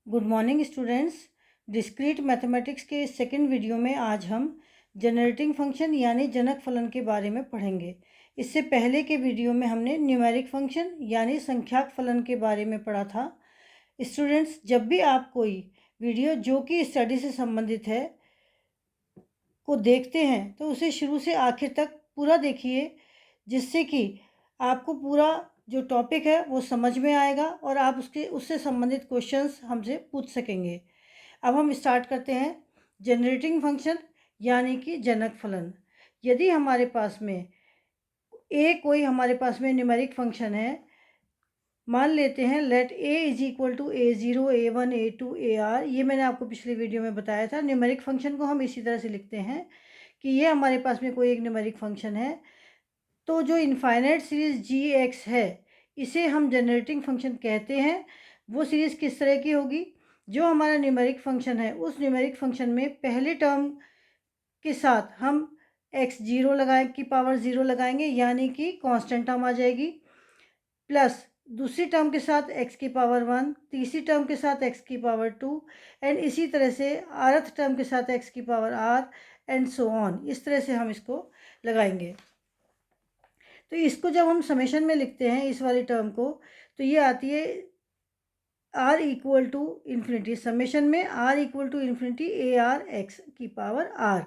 Good morning students. Discrete mathematics के इस second video में आज हम जनरेटिंग फंक्शन यानी जनक फलन के बारे में पढ़ेंगे। इससे पहले के वीडियो में हमने न्यूमेरिक फंक्शन यानी संख्याक फलन के बारे में पढ़ा था। स्टूडेंट्स, जब भी आप कोई वीडियो जो कि स्टडी से संबंधित है को देखते हैं तो उसे शुरू से आखिर तक पूरा देखिए, जिससे कि आपको पूरा जो टॉपिक है वो समझ में आएगा और आप उससे संबंधित क्वेश्चंस हमसे पूछ सकेंगे। अब हम स्टार्ट करते हैं। जनरेटिंग फंक्शन यानी कि जनक फलन। यदि हमारे पास में कोई हमारे पास में न्यूमेरिक फंक्शन है, मान लेते हैं let a is equal to a0 a1 a2 ar। ये मैंने आपको पिछले वीडियो में बताया था। न्यूमेरिक फंक्शन को हम इसी तरह से लिखते हैं कि ये हमारे पास में कोई एक न्यूमेरिक फंक्शन है, तो जो इनफाइनाइट सीरीज़ g(x) है इसे हम जनरेटिंग फंक्शन कहते हैं। वो सीरीज़ किस तरह की होगी? जो हमारा न्यूमेरिक फंक्शन है उस न्यूमेरिक फंक्शन में पहले टर्म के साथ हम x0 की पावर 0 लगाएंगे, यानी कि कांस्टेंट टर्म आ जाएगी, प्लस दूसरी टर्म के साथ x की पावर 1, तीसरी टर्म के साथ x की पावर 2 एंड इसी तरह से rth टर्म के साथ x की power r and so on. इस तरह से हम इसको लगाएंगे। तो इसको जब हम समेशन में लिखते हैं इस वाली टर्म को, तो ये आती है r equal to infinity, summation में r equal to infinity a r x की पावर r।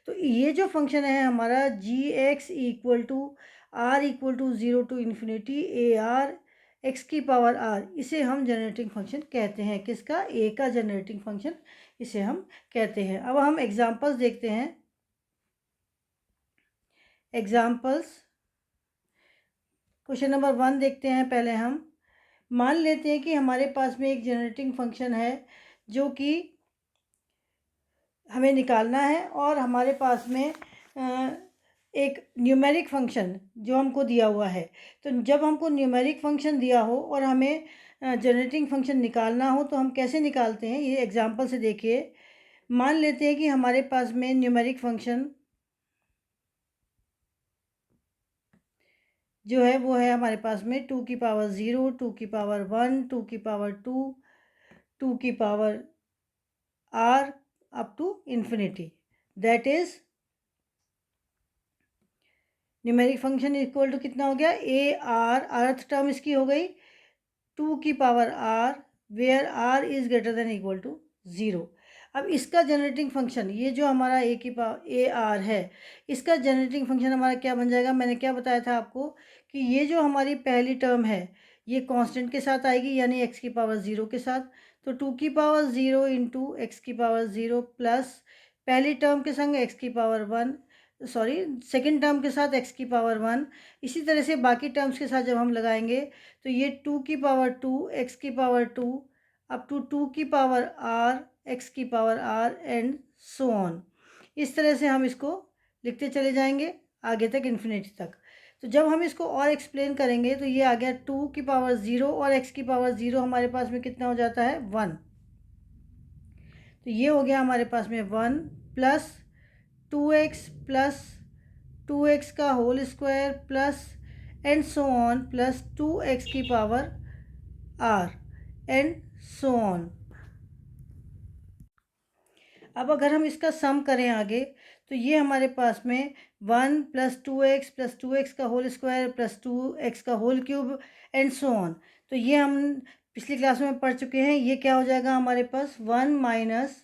तो ये जो फंक्शन है हमारा g(x) equal to r equal to 0 to infinity a r x की पावर r, इसे हम जनरेटिंग फंक्शन कहते हैं। किसका? a का जनरेटिंग फंक्शन इसे हम कहते हैं। अब हम एग्जांपल्स देखते हैं। एग्जांपल्स क्वेश्चन नंबर 1 देखते हैं। पहले हम मान लेते हैं कि हमारे पास में एक जनरेटिंग फंक्शन है जो कि हमें निकालना है, और हमारे पास में एक न्यूमेरिक फंक्शन जो हमको दिया हुआ है। तो जब हमको न्यूमेरिक फंक्शन दिया हो और हमें जनरेटिंग फंक्शन निकालना हो तो हम कैसे निकालते हैं, ये एग्जांपल से देखिए। मान लेते हैं कि हमारे पास में न्यूमेरिक फंक्शन जो है वो है हमारे पास में 2 की पावर 0, 2 की पावर 1, 2 की पावर 2, 2 की power r up to infinity. That is numeric function equal to कितना हो गया? ए आर, अर्थ टर्म इसकी हो गई 2 की power r where r is greater than equal to 0। अब इसका जनरेटिंग फंक्शन, ये जो हमारा ए आर है, इसका जनरेटिंग फंक्शन हमारा क्या बन जाएगा? मैंने क्या बताया था आपको कि ये जो हमारी पहली टर्म है ये कांस्टेंट के साथ आएगी, यानी x की पावर 0 के साथ। तो 2 की पावर 0 इंटू एक्स की पावर 0 प्लस पहली टर्म के संग x की पावर 1, सॉरी सेकेंड टर्म के साथ x की पावर 1। इसी तरह से बाकी टर्म्स के साथ जब हम लगाएंगे तो ये 2 की पावर 2, x की पावर 2 अप टू 2 की पावर r, x की power r and so on. इस तरह से हम इसको लिखते चले जाएंगे आगे तक, इन्फिनिटी तक। तो जब हम इसको और एक्सप्लेन करेंगे तो ये आ गया 2 की पावर 0 और x की पावर 0 हमारे पास में कितना हो जाता है? 1। तो ये हो गया हमारे पास में 1 प्लस 2x प्लस 2x का whole square plus and so on plus 2x की power r and so on. अब अगर हम इसका सम करें आगे तो ये हमारे पास में 1 प्लस 2x का होल स्क्वायर प्लस 2x का whole cube and so on. तो ये हम पिछली क्लास में पढ़ चुके हैं। ये क्या हो जाएगा हमारे पास? 1 माइनस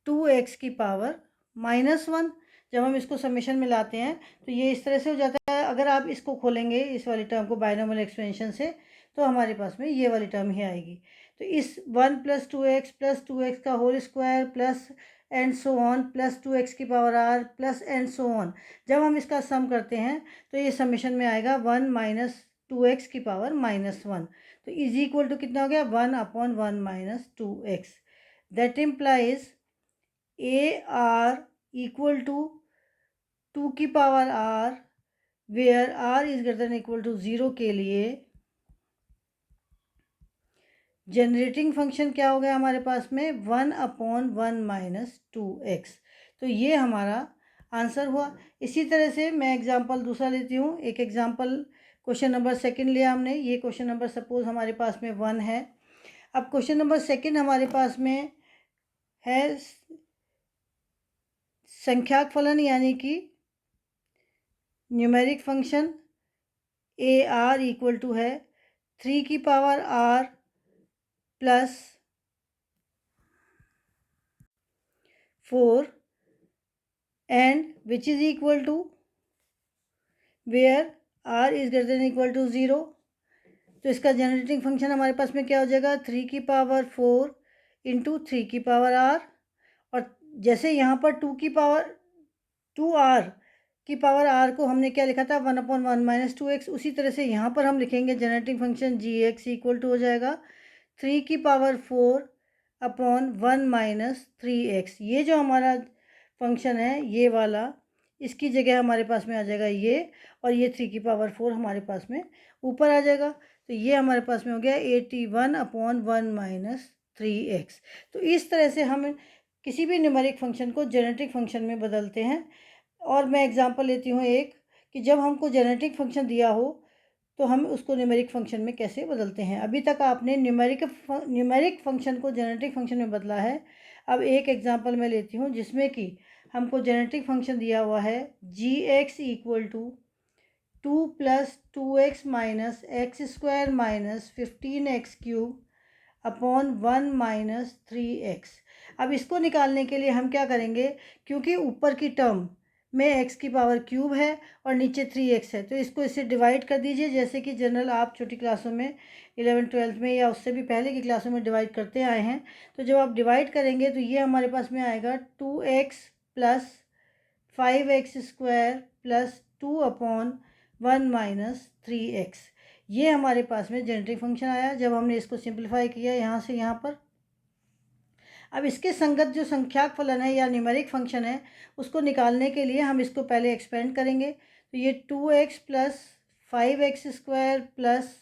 2x की पावर -1। जब हम इसको समेशन में लाते हैं तो ये इस तरह से हो जाता है। अगर आप इसको खोलेंगे इस वाली टर्म को बाइनोमियल एक्सपेंशन से, तो हमारे पास में ये वाली टर्म ही आएगी। तो इस 1 प्लस 2x का whole square plus and so on plus 2x की power r plus and so on, जब हम इसका सम करते हैं तो ये समेशन में आएगा 1 माइनस 2x की पावर -1। तो इज इक्वल टू कितना हो गया? 1/1 minus 2x। That implies a r equal to 2 की power r where r is greater than equal to 0 के लिए जनरेटिंग फंक्शन क्या हो गया हमारे पास में? 1/1 माइनस 2x। तो ये हमारा आंसर हुआ। इसी तरह से मैं एग्जांपल दूसरा लेती हूँ। एक एग्जांपल क्वेश्चन नंबर 2 लिया हमने। ये क्वेश्चन नंबर सपोज हमारे पास में 1 है। अब क्वेश्चन नंबर सेकंड हमारे पास में है संख्याक फलन यानी कि numeric function a r equal to है 3 की power r plus 4 and which is equal to where r is greater than equal to 0। तो इसका जनरेटिंग फंक्शन हमारे पास में क्या हो जाएगा 3 की पावर 4 इंटू 3 की पावर आर, और जैसे यहाँ पर 2 की पावर 2 आर की पावर आर को हमने क्या लिखा था 1/1 माइनस 2x, उसी तरह से यहाँ पर हम लिखेंगे generating function g x equal to हो जाएगा 3 की पावर 4/1 माइनस 3x। ये जो हमारा फंक्शन है ये वाला, इसकी जगह हमारे पास में आ जाएगा ये, और ये 3 की पावर 4 हमारे पास में ऊपर आ जाएगा। तो ये हमारे पास में हो गया 81/1 माइनस 3x। तो इस तरह से हम किसी भी न्यूमेरिक फंक्शन को जेनेटिक फंक्शन में बदलते हैं। और मैं एग्जांपल लेती हूँ एक, कि जब हमको जेनेटिक फंक्शन दिया हो तो हम उसको न्यूमेरिक फंक्शन में कैसे बदलते हैं। अभी तक आपने न्यूमेरिक फंक्शन को जेनेटिक फंक्शन में बदला है। अब एक एग्जांपल मैं लेती हूँ जिसमें कि हमको जेनेटिक फंक्शन दिया हुआ है जी x equal to 2 plus 2x minus x square minus 15x³ upon 1 minus 3x। अब इसको निकालने के लिए हम क्या करेंगे, क्योंकि ऊपर की टर्म में x की पावर क्यूब है और नीचे 3x है, तो इसको इससे डिवाइड कर दीजिए, जैसे कि जनरल आप छोटी क्लासों में 11th-12th में या उससे भी पहले की क्लासों में डिवाइड करते आए हैं। तो जब आप डिवाइड करेंगे तो ये हमारे पास में आएगा 2x plus 5x² plus 2/1 minus 3x। ये हमारे पास में जेनेटिक फंक्शन आया जब हमने इसको सिंप्लीफाई किया यहाँ से यहाँ पर। अब इसके संगत जो संख्याक फलन है या न्यूमेरिक फंक्शन है उसको निकालने के लिए हम इसको पहले एक्सपेंड करेंगे। तो ये 2x plus 5x² plus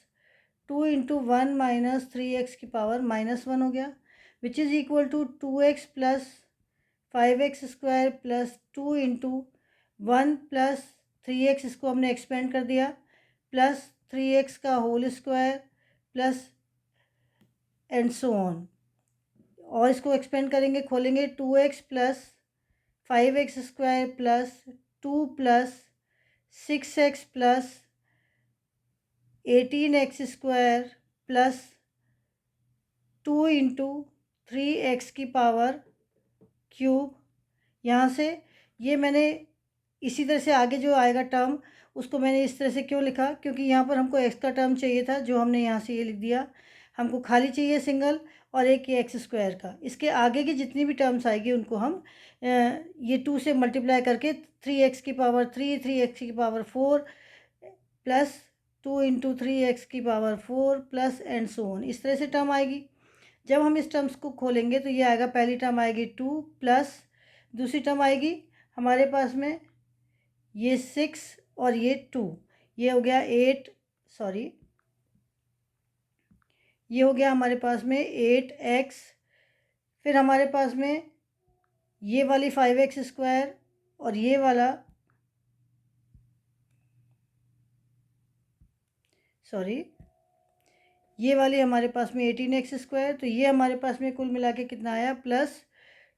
2 into 1 minus 3x की पावर -1 हो गया, which is equal to 2x plus 5x² plus 2 into 1 plus 3x, इसको हमने एक्सपेंड कर दिया, प्लस 3x का whole square plus and so on. और इसको एक्सपेंड करेंगे, खोलेंगे 2x plus 5x² plus 2 plus 6x plus 18x² plus 2 into 3x की पावर क्यूब। यहाँ से ये मैंने इसी तरह से आगे जो आएगा टर्म उसको मैंने इस तरह से क्यों लिखा, क्योंकि यहाँ पर हमको x का टर्म चाहिए था जो हमने यहाँ से ये लिख दिया। हमको खाली चाहिए सिंगल और एक ये x² का। इसके आगे की जितनी भी टर्म्स आएगी उनको हम ये 2 से मल्टीप्लाई करके 3x की पावर 3, 3x की पावर 4 प्लस 2 इंटू 3x की power 4 plus and so on, इस तरह से टर्म आएगी। जब हम इस टर्म्स को खोलेंगे तो ये आएगा, पहली टर्म आएगी 2 प्लस दूसरी टर्म आएगी हमारे पास में ये 6 और ये 2, ये हो गया 8, सॉरी ये हो गया हमारे पास में 8x। फिर हमारे पास में ये वाली 5x² और ये वाला ये वाली हमारे पास में 18x²। तो ये हमारे पास में कुल मिला के कितना आया, प्लस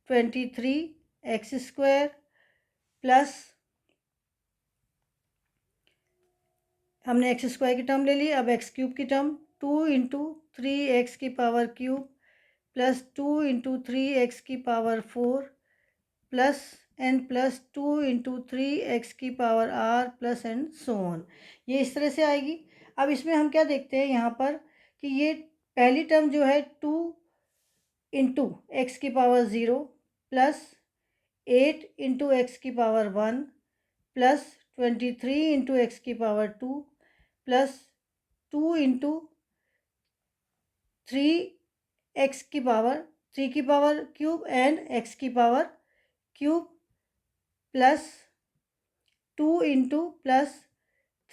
23x² प्लस हमने x² की टर्म ले ली, अब x³ की टर्म 2 इंटू 3x की power cube plus 2 into 3x की power 4 plus and plus 2 into 3x की power r plus and so on, ये इस तरह से आएगी। अब इसमें हम क्या देखते हैं यहाँ पर कि ये पहली टर्म जो है 2 इंटू एक्स की पावर 0 प्लस 8 इंटू एक्स की पावर 1 प्लस 23 इंटू एक्स की पावर 2 प्लस 2 इंटू 3x की पावर 3 की पावर क्यूब एंड x की power cube plus 2 into plus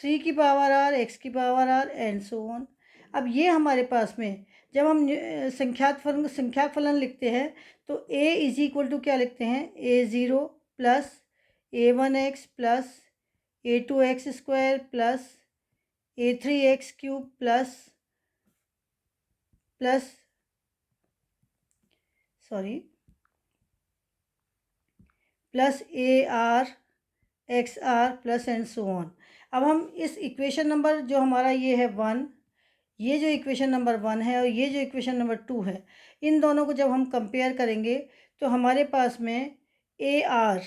3 की पावर r, x की power r and so on. अब ये हमारे पास में जब हम संख्याक फलन लिखते हैं तो a इज इक्वल टू क्या लिखते हैं, a0 plus a1x plus a2x² plus a3x³ plus sorry plus a r x r plus and so on. अब हम इस इक्वेशन नंबर जो हमारा ये है 1, ये जो इक्वेशन नंबर 1 है और ये जो इक्वेशन नंबर 2 है, इन दोनों को जब हम कंपेयर करेंगे तो हमारे पास में ए आर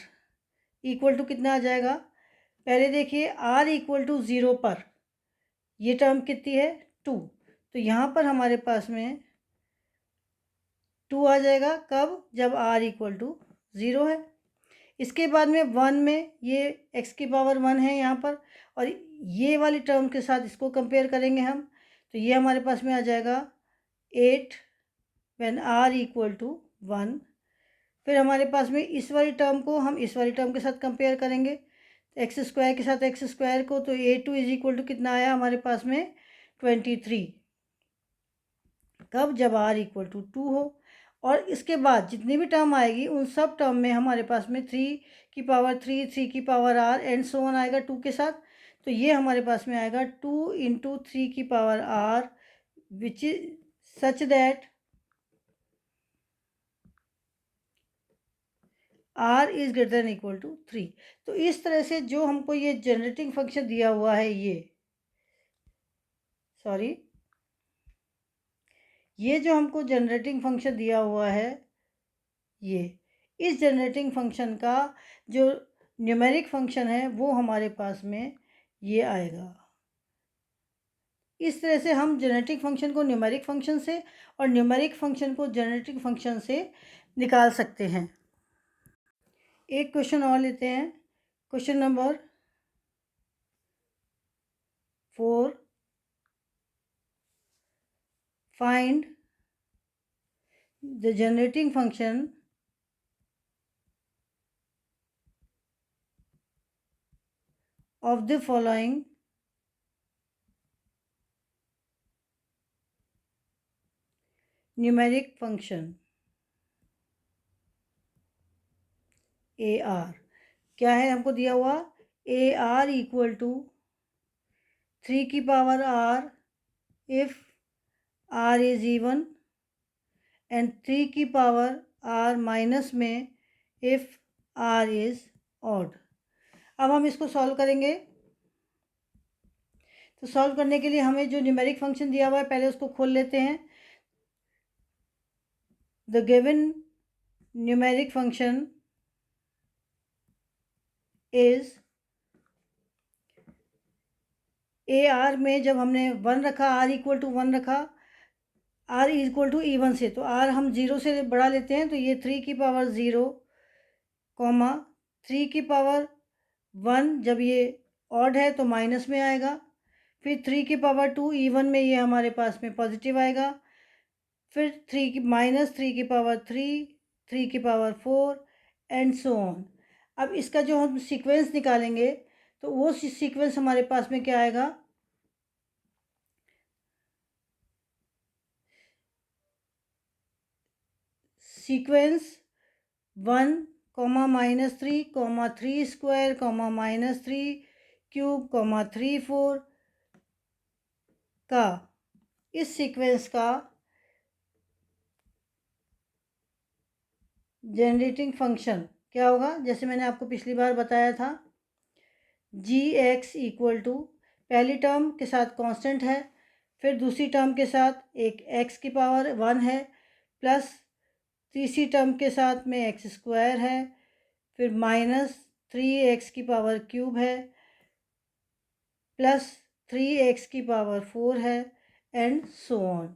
इक्वल टू कितना आ जाएगा। पहले देखिए आर इक्वल टू 0 पर ये टर्म कितनी है 2, तो यहाँ पर हमारे पास में 2 आ जाएगा। कब? जब आर इक्वल टू 0 है। इसके बाद में 1 में ये x की पावर 1 है यहाँ पर, और ये वाली टर्म के साथ इसको कंपेयर करेंगे हम, तो ये हमारे पास में आ जाएगा 8 व्हेन r इक्वल टू 1। फिर हमारे पास में इस वाली टर्म को हम इस वाली टर्म के साथ कंपेयर करेंगे, तो एक्स स्क्वायर के साथ एक्स स्क्वायर को, तो a2 इज इक्वल टू कितना आया हमारे पास में 23। कब? जब r इक्वल टू 2 हो। और इसके बाद जितनी भी टर्म आएगी उन सब टर्म में हमारे पास में 3 की पावर 3, 3 की power r and so on आएगा 2 के साथ। तो ये हमारे पास में आएगा 2 इंटू 3 की power r which is such that r is greater than equal to 3। तो इस तरह से जो हमको ये जनरेटिंग फंक्शन दिया हुआ है, ये जो हमको जनरेटिंग फंक्शन दिया हुआ है, ये इस जनरेटिंग फंक्शन का जो न्यूमेरिक फंक्शन है वो हमारे पास में ये आएगा। इस तरह से हम जेनेटिक फंक्शन को न्यूमेरिक फंक्शन से और न्यूमेरिक फंक्शन को जेनेटिक फंक्शन से निकाल सकते हैं। एक क्वेश्चन और लेते हैं, question number 4। Find the generating function of the following numeric function A R. क्या है हमको दिया हुआ? ए आर इक्वल टू 3 की power r if r is even and 3 की पावर आर माइनस में इफ आर इज ऑड। अब हम इसको सॉल्व करेंगे। तो सॉल्व करने के लिए हमें जो न्यूमेरिक फंक्शन दिया हुआ है पहले उसको खोल लेते हैं। The given numeric function is A R में जब हमने 1 रखा, आर इक्वल टू 1 रखा, आर इक्वल टू इवन से, तो आर हम 0 से बढ़ा लेते हैं, तो ये 3 की पावर 0 कॉमा 3 की पावर 1 जब ये ऑड है तो माइनस में आएगा। फिर 3 की पावर 2 इवन में ये हमारे पास में पॉजिटिव आएगा। फिर 3 की माइनस 3 की पावर 3, 3 की पावर 4 एंड सो ऑन। अब इसका जो हम सीक्वेंस निकालेंगे तो वो सीक्वेंस हमारे पास में क्या आएगा? Sequence 1 comma -3 comma 3 square comma -3 cube comma 3 4 का, इस सीक्वेंस का जनरेटिंग फंक्शन क्या होगा? जैसे मैंने आपको पिछली बार बताया था, जी एक्स इक्वल टू पहली टर्म के साथ कांस्टेंट है, फिर दूसरी टर्म के साथ एक एक्स की पावर 1 है, प्लस तीसरी टर्म के साथ में एक्स स्क्वायर है, फिर -3x की पावर क्यूब है, प्लस 3x की पावर 4 है एंड सो ऑन।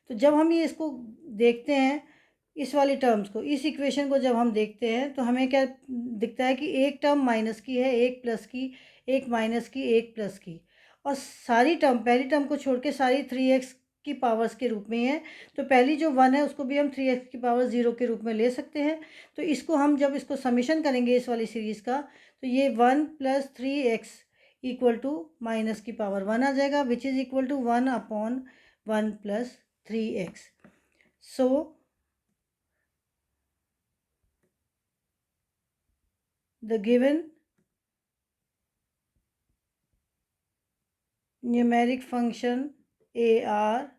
तो जब हम ये इसको देखते हैं, इस वाली टर्म्स को, इस इक्वेशन को जब हम देखते हैं तो हमें क्या दिखता है कि एक टर्म माइनस की है, एक प्लस की, एक माइनस की, एक प्लस की, और सारी टर्म पहली टर्म को छोड़ के सारी 3x की पावर्स के रूप में है। तो पहली जो 1 है उसको भी हम 3x की पावर 0 के रूप में ले सकते हैं। तो इसको हम जब इसको समीशन करेंगे इस वाली सीरीज़ का, तो ये 1 + 3x इक्वल टू माइनस की पावर 1 आ जाएगा, which is equal to 1/1 + 3x। So the given numeric function AR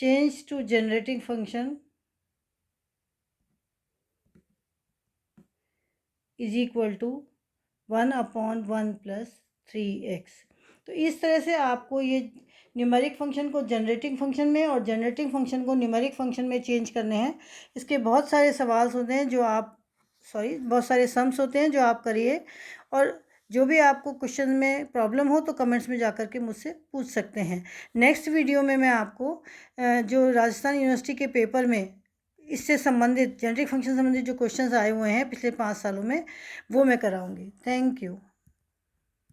change to generating function is equal to 1/1 + 3x। तो इस तरह से आपको ये न्यूमेरिक फंक्शन को जनरेटिंग फंक्शन में और जनरेटिंग फंक्शन को न्यूमेरिक फंक्शन में चेंज करने हैं। इसके बहुत सारे सवाल होते हैं जो आप बहुत सारे सम्स होते हैं जो आप करिए, और जो भी आपको क्वेश्चन में प्रॉब्लम हो तो कमेंट्स में जाकर के मुझसे पूछ सकते हैं। नेक्स्ट वीडियो में मैं आपको जो राजस्थान यूनिवर्सिटी के पेपर में इससे संबंधित जनरेटिंग फंक्शन संबंधित जो क्वेश्चंस आए हुए हैं पिछले 5 सालों में, वो मैं कराऊंगी। Thank you.